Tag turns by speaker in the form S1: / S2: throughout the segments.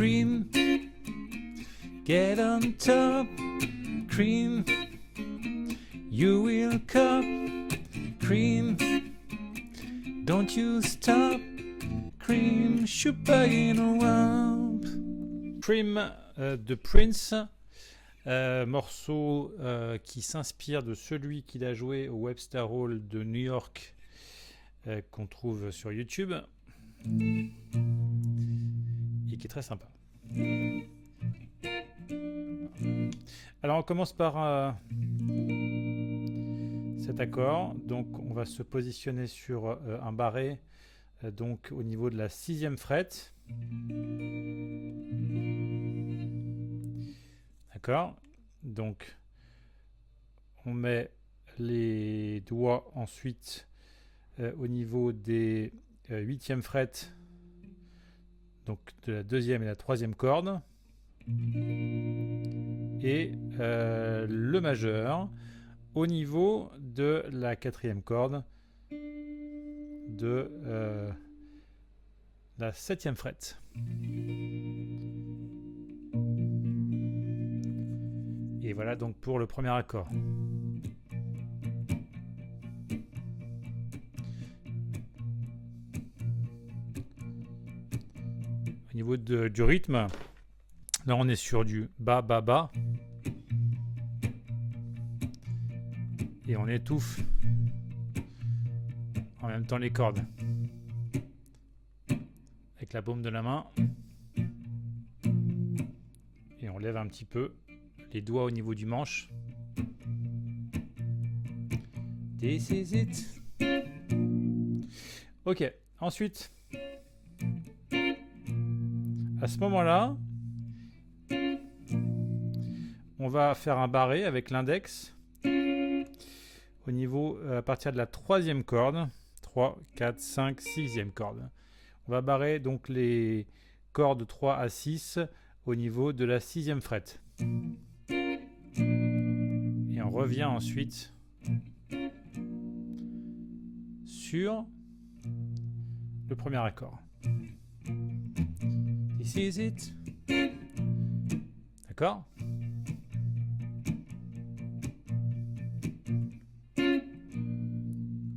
S1: cream. Get on top, cream. You will cup, cream. Don't you stop, cream. Shooting around. Cream de Prince, morceau qui s'inspire de celui qu'il a joué au Webster Hall de New York, qu'on trouve sur YouTube et qui est très sympa. Alors on commence par cet accord, donc on va se positionner sur un barré, donc au niveau de la 6e fret. D'accord, donc on met les doigts ensuite au niveau des 8e fret, donc de la 2e et la 3e corde, et le majeur au niveau de la 4e corde de la 7e fret. Et voilà donc pour le premier accord. Au niveau du rythme, là on est sur du bas, bas, bas. Et on étouffe en même temps les cordes. Avec la paume de la main. Et on lève un petit peu les doigts au niveau du manche. This is it. Ok, ensuite, à ce moment-là, on va faire un barré avec l'index au niveau, à partir de la 3e corde, 3, 4, 5, 6e corde. On va barrer donc les cordes 3 à 6 au niveau de la 6e fret. Et on revient ensuite sur le premier accord. This is it. D'accord ?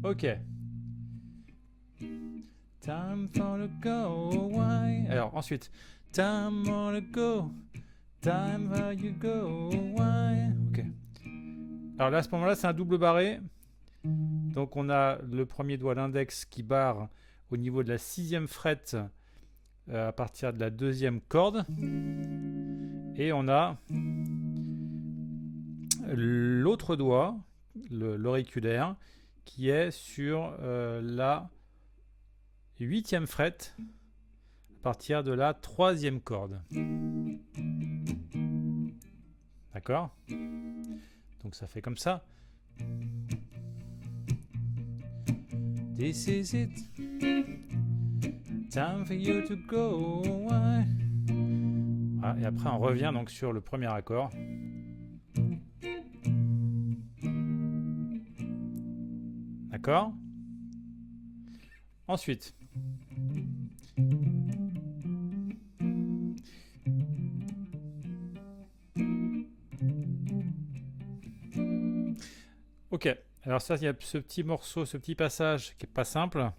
S1: Ok. Time for the go away. Alors ensuite, time for the go. Time for you go away. Ok. Alors là, à ce moment-là, c'est un double barré. Donc on a le premier doigt, l'index, qui barre au niveau de la 6e fret à partir de la 2e corde. Et on a l'autre doigt, l'auriculaire, qui est sur la 8e fret à partir de la 3e corde. D'accord ? Donc ça fait comme ça. This is it. Time for you to go away. Voilà, et après on revient donc sur le premier accord. D'accord ? Ensuite, ok, alors ça, il y a ce petit morceau, ce petit passage qui n'est pas simple.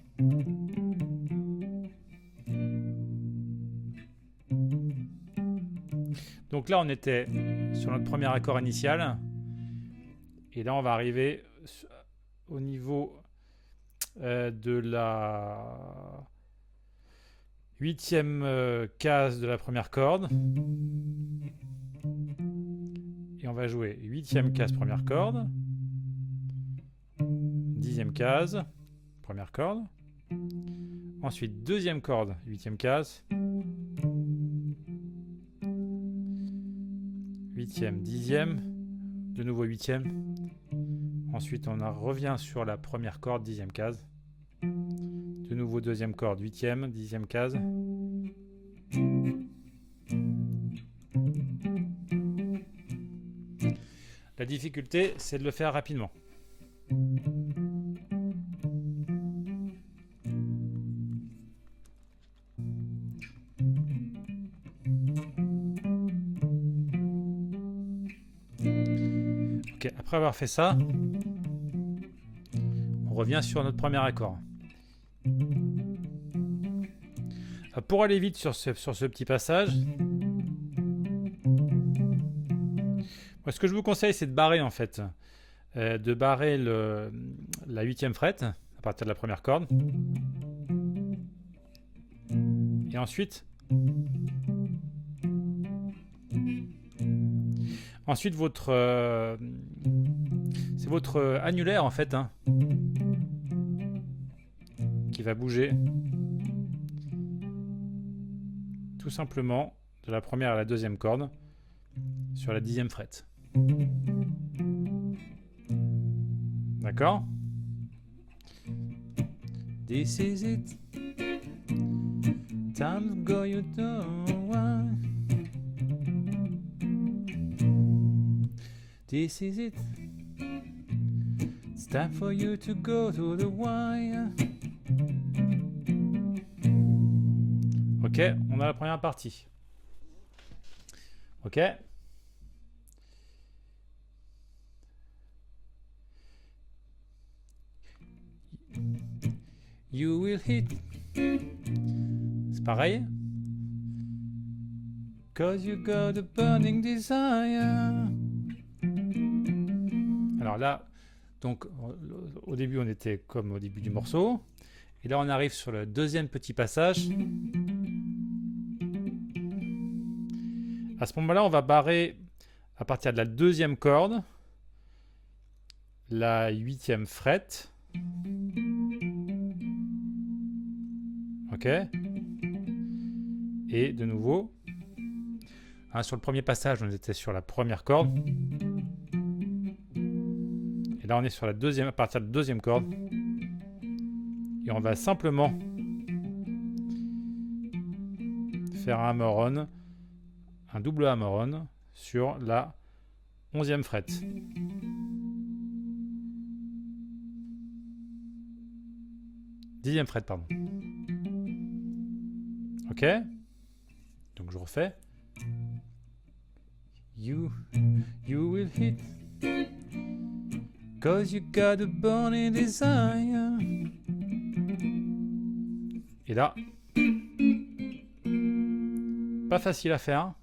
S1: Donc là, on était sur notre premier accord initial. Et là, on va arriver au niveau de la 8e case de la première corde. Et on va jouer 8e case, première corde. 10e case, première corde. Ensuite, 2e corde, 8e case. 8e, 10e. De nouveau 8e. Ensuite, on revient sur la première corde, 10e case. De nouveau 2e corde, 8e, 10e case. La difficulté, c'est de le faire rapidement. Ok, après avoir fait ça, on revient sur notre premier accord. Pour aller vite sur ce petit passage, moi, ce que je vous conseille, c'est de barrer en fait. De barrer la 8e frette à partir de la première corde. Et ensuite, c'est votre annulaire en fait qui va bouger tout simplement de la première à la deuxième corde sur la 10e frette. D'accord? This is it. Time to go, you know why. This is it. It's time for you to go to the wire. Ok, on a la première partie. Ok. You will hit. C'est pareil. Cause you got a burning desire. Alors là, donc au début on était comme au début du morceau. Et là on arrive sur le deuxième petit passage. À ce moment-là, on va barrer à partir de la deuxième corde la 8e frette. Ok. Et de nouveau, sur le premier passage, on était sur la première corde. Et là, on est sur la deuxième, à partir de la deuxième corde. Et on va simplement faire un hammer-on, un double hammer-on sur la 11e frette. Dixième frette, pardon. Ok. Donc je refais. You will hit. Cause you got a burning desire. Et là, pas facile à faire.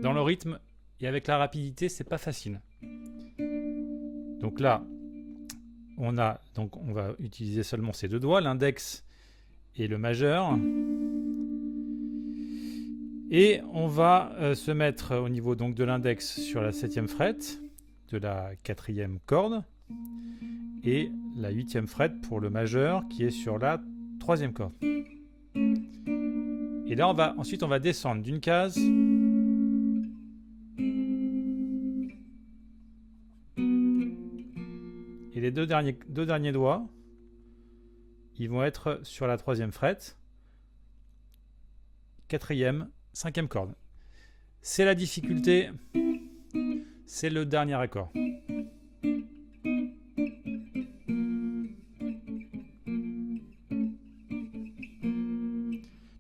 S1: Dans le rythme et avec la rapidité, c'est pas facile. Donc là, on va utiliser seulement ces deux doigts, l'index et le majeur. Et on va se mettre au niveau donc de l'index sur la 7e frette, de la 4e corde, et la 8e frette pour le majeur qui est sur la 3e corde. Et là, ensuite on va descendre d'une case. Et les deux derniers doigts, ils vont être sur la 3e frette, 4e, 5e corde. C'est la difficulté, c'est le dernier accord.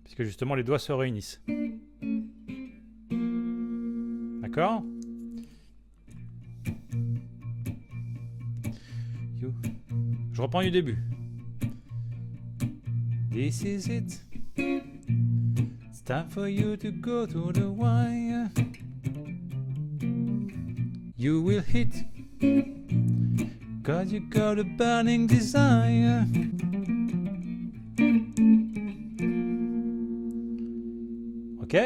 S1: Puisque justement les doigts se réunissent. D'accord ? Je reprends du début. This is it. It's time for you to go to the wire. You will hit. Cause you got a burning desire. Ok.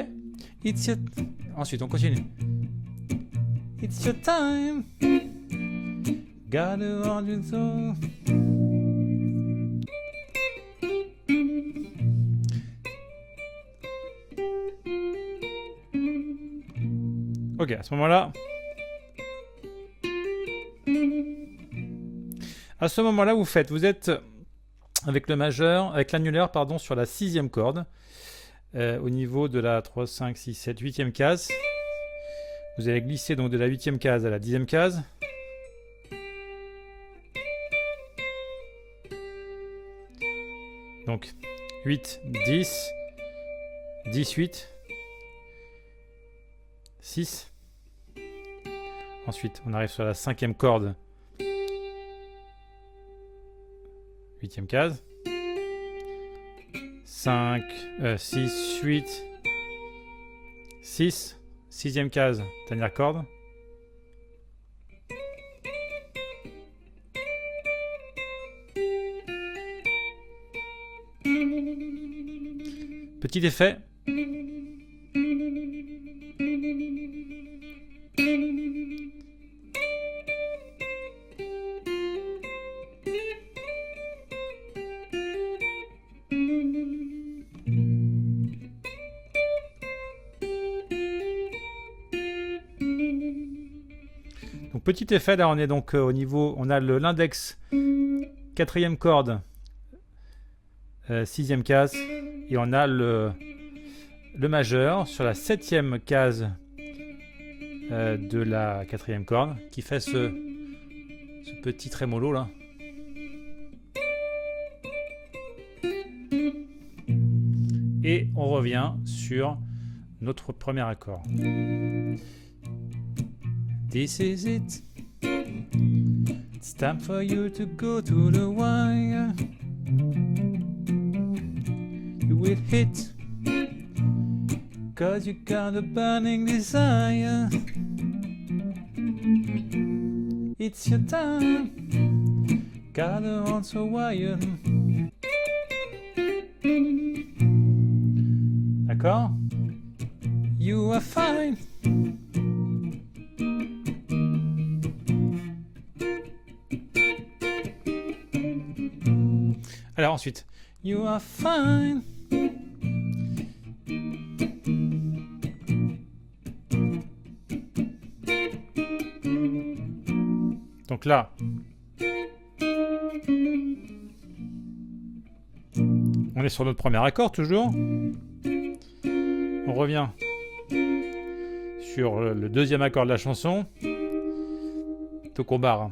S1: Ensuite, on continue. It's your time. Gotta hold your soul. Ok, à ce moment-là, vous êtes avec le majeur, avec l'annulaire, pardon, sur la 6e corde, au niveau de la 3, 5, 6, 7, 8e case. Vous allez glisser donc de la 8e case à la 10e case. Donc 8, 10, 18, 6, Ensuite, on arrive sur la 5e corde. 8e case. 5, 6, 8, 6, 6e case, dernière corde. Petit effet. Donc petit effet, là on est donc au niveau, on a l'index 4e corde, 6e case, et on a le majeur sur la 7e case de la 4e corde qui fait ce petit trémolo là. Et on revient sur notre premier accord. This is it. It's time for you to go to the wire. You will hit, 'cause you got a burning desire. It's your time. Gotta answer wired. D'accord? You are fine. Alors ensuite, you are fine. Donc là, on est sur notre premier accord toujours. On revient sur le deuxième accord de la chanson. Donc on barre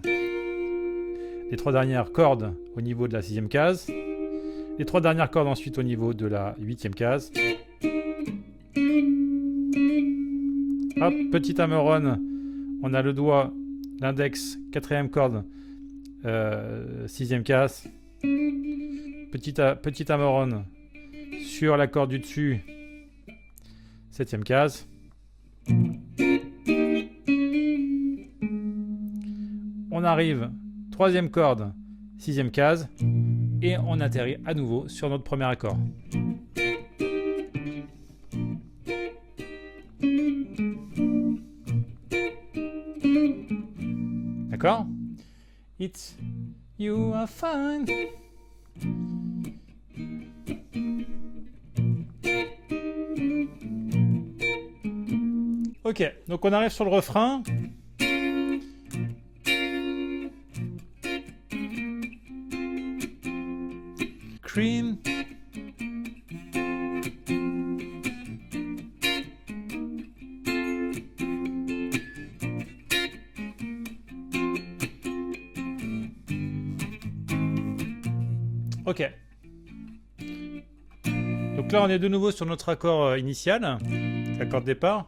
S1: les 3 dernières cordes au niveau de la 6e case. Les 3 dernières cordes ensuite au niveau de la 8e case. Hop, petit hammer-on. On a le doigt, l'index, 4e corde, 6e case. Petit hammer-on sur la corde du dessus, 7e case. On arrive, 3e corde, 6e case. Et on atterrit à nouveau sur notre premier accord. D'accord? It's you are fine. Ok, donc on arrive sur le refrain. Cream. Ok. Donc là, on est de nouveau sur notre accord initial, l'accord de départ.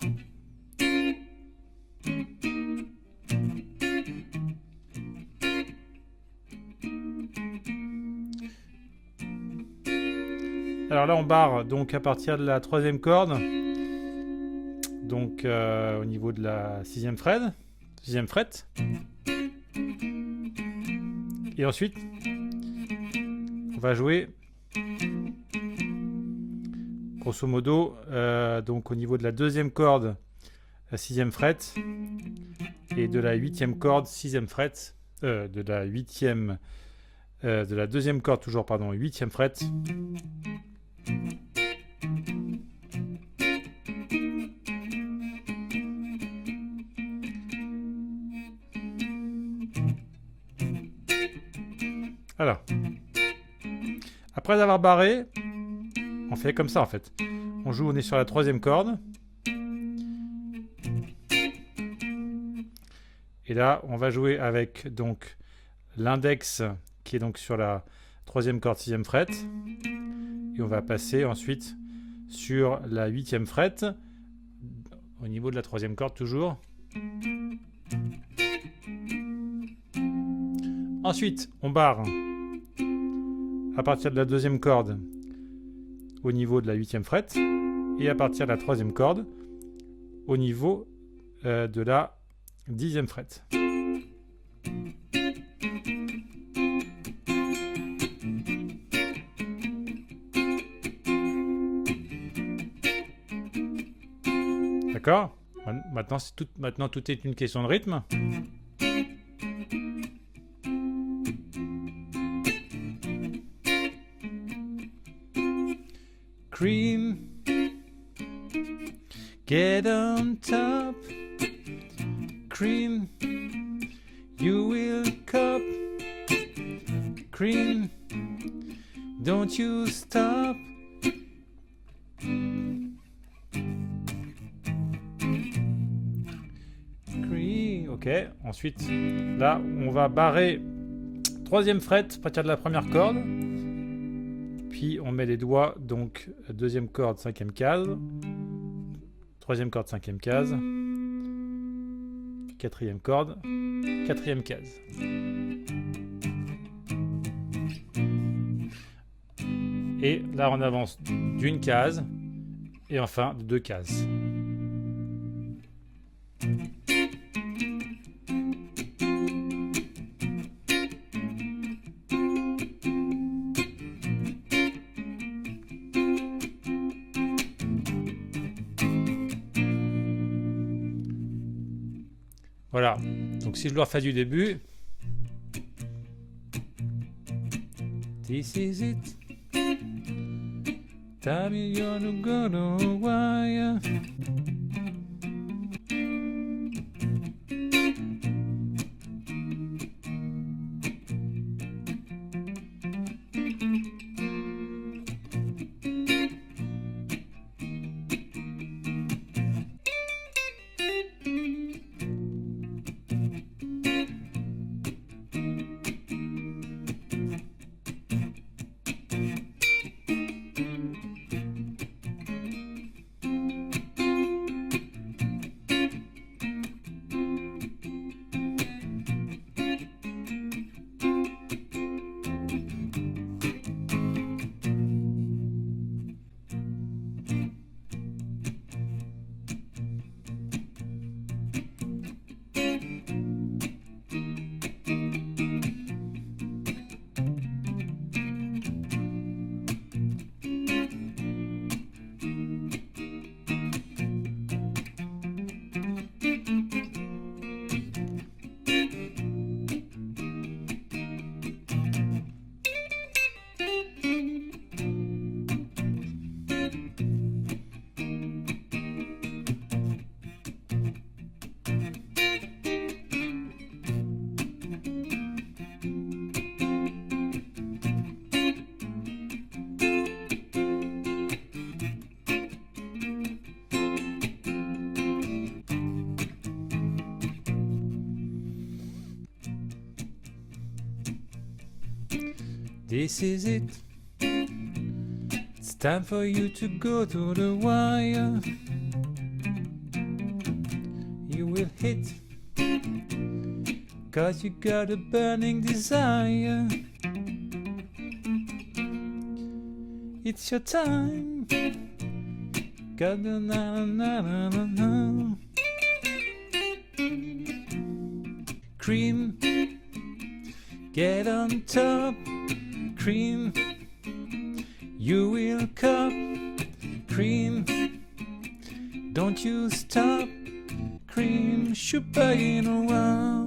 S1: Alors là, on barre donc à partir de la 3e corde, donc au niveau de la 6e frette. Et ensuite, on va jouer, grosso modo, donc au niveau de la 2e corde, la 6e frette, et de la 8e corde, 6e frette, de la 2e corde toujours, pardon, 8e frette. Alors, après avoir barré, on fait comme ça en fait. On est sur la 3e corde. Et là, on va jouer avec donc l'index qui est donc sur la 3e corde, 6e frette. Et on va passer ensuite sur la 8e frette, au niveau de la 3e corde toujours. Ensuite, on barre à partir de la 2e corde au niveau de la 8e fret et à partir de la 3e corde au niveau de la 10e fret. D'accord ? Maintenant, tout est une question de rythme. Cream, get on top. Cream, you will cop. Cream, don't you stop. Cream, ok. Ensuite, là, on va barrer 3e fret à partir de la 1re corde. Puis on met les doigts, donc 2e corde, 5e case, 3e corde, 5e case, 4e corde, 4e case. Et là on avance d'une case et enfin de 2 cases. Voilà, donc si je le refais du début. This is it. Time you're gonna wire. This is it. It's time for you to go to the wire. You will hit, 'cause you got a burning desire. It's your time. Got the na na na na na. Cream, get on top. Cream, you will cup. Cream, don't you stop. Cream, should buy in a while.